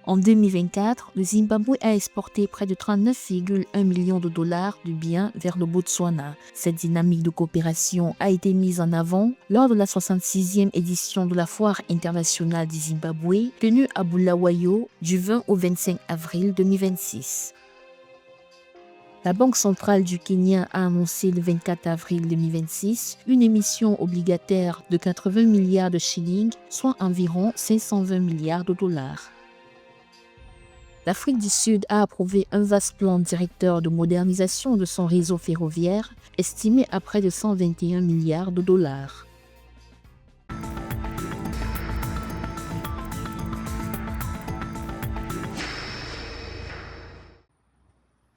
En 2024, le Zimbabwe a exporté près de 39,1 millions de dollars de biens vers le Botswana. Cette dynamique de coopération a été mise en avant lors de la 66e édition de la Foire internationale du Zimbabwe, tenue à Bulawayo du 20 au 25 avril 2026. La Banque centrale du Kenya a annoncé le 24 avril 2026 une émission obligataire de 80 milliards de shillings, soit environ 520 milliards de dollars. L'Afrique du Sud a approuvé un vaste plan directeur de modernisation de son réseau ferroviaire, estimé à près de 121 milliards de dollars.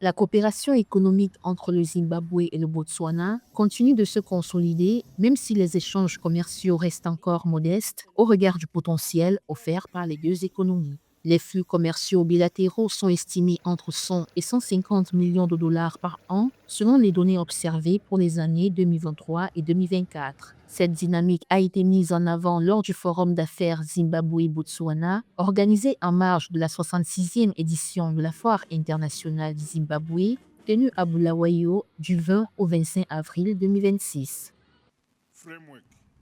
La coopération économique entre le Zimbabwe et le Botswana continue de se consolider, même si les échanges commerciaux restent encore modestes au regard du potentiel offert par les deux économies. Les flux commerciaux bilatéraux sont estimés entre 100 et 150 millions de dollars par an, selon les données observées pour les années 2023 et 2024. Cette dynamique a été mise en avant lors du Forum d'affaires Zimbabwe-Botswana, organisé en marge de la 66e édition de la Foire internationale du Zimbabwe, tenue à Bulawayo du 20 au 25 avril 2026.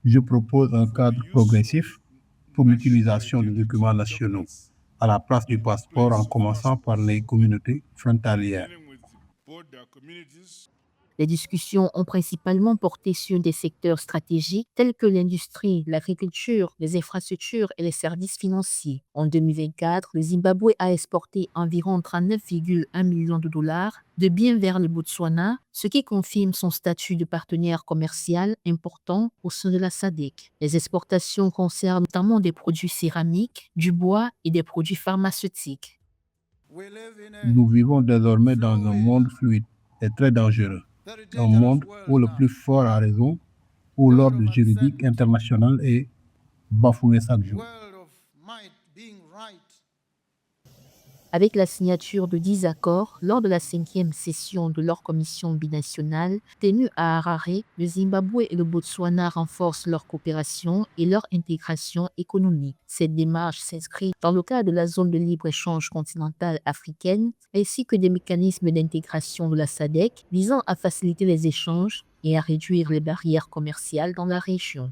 Je propose un cadre progressif pour l'utilisation des documents nationaux, à la place du passeport en commençant par les communautés frontalières. Les discussions ont principalement porté sur des secteurs stratégiques tels que l'industrie, l'agriculture, les infrastructures et les services financiers. En 2024, le Zimbabwe a exporté environ 39,1 millions de dollars de biens vers le Botswana, ce qui confirme son statut de partenaire commercial important au sein de la SADC. Les exportations concernent notamment des produits céramiques, du bois et des produits pharmaceutiques. Nous vivons désormais dans un monde fluide et très dangereux. Un monde où le plus fort a raison, où l'ordre juridique international est bafoué chaque jour. Avec la signature de 10 accords lors de la 5e session de leur commission binationale tenue à Harare, le Zimbabwe et le Botswana renforcent leur coopération et leur intégration économique. Cette démarche s'inscrit dans le cadre de la zone de libre-échange continentale africaine ainsi que des mécanismes d'intégration de la SADC visant à faciliter les échanges et à réduire les barrières commerciales dans la région.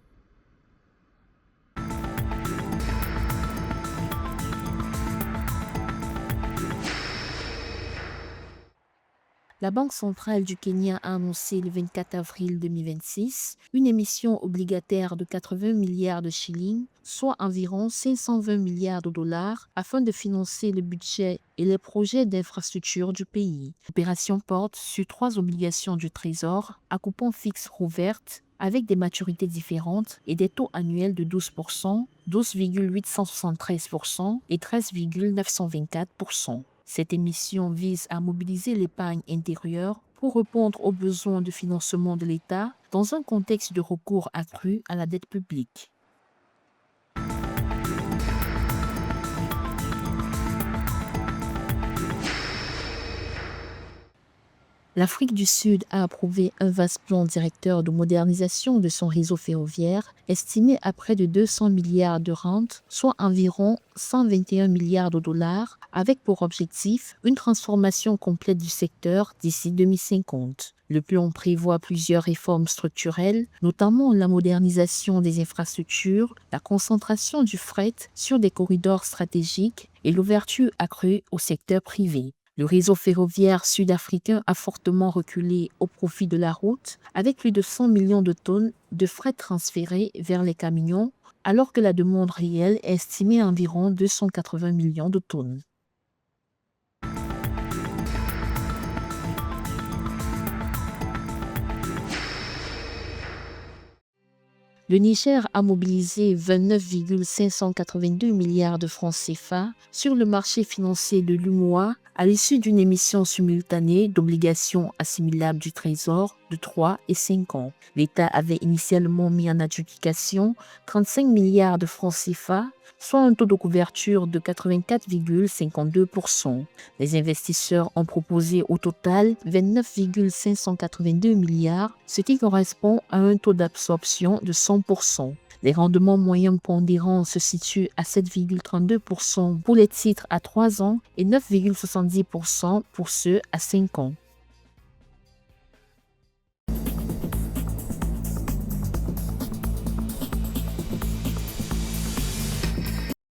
La Banque centrale du Kenya a annoncé le 24 avril 2026 une émission obligataire de 80 milliards de shillings, soit environ 520 milliards de dollars, afin de financer le budget et les projets d'infrastructure du pays. L'opération porte sur 3 obligations du Trésor à coupon fixe rouverte avec des maturités différentes et des taux annuels de 12%, 12,873% et 13,924%. Cette émission vise à mobiliser l'épargne intérieure pour répondre aux besoins de financement de l'État dans un contexte de recours accru à la dette publique. L'Afrique du Sud a approuvé un vaste plan directeur de modernisation de son réseau ferroviaire, estimé à près de 200 milliards de rentes, soit environ 121 milliards de dollars, avec pour objectif une transformation complète du secteur d'ici 2050. Le plan prévoit plusieurs réformes structurelles, notamment la modernisation des infrastructures, la concentration du fret sur des corridors stratégiques et l'ouverture accrue au secteur privé. Le réseau ferroviaire sud-africain a fortement reculé au profit de la route, avec plus de 100 millions de tonnes de fret transférées vers les camions, alors que la demande réelle est estimée à environ 280 millions de tonnes. Le Niger a mobilisé 29,582 milliards de francs CFA sur le marché financier de l'UMOA à l'issue d'une émission simultanée d'obligations assimilables du Trésor de 3 et 5 ans. L'État avait initialement mis en adjudication 35 milliards de francs CFA, soit un taux de couverture de 84,52%. Les investisseurs ont proposé au total 29,582 milliards, ce qui correspond à un taux d'absorption de 100%. Les rendements moyens pondérants se situent à 7,32% pour les titres à 3 ans et 9,70% pour ceux à 5 ans.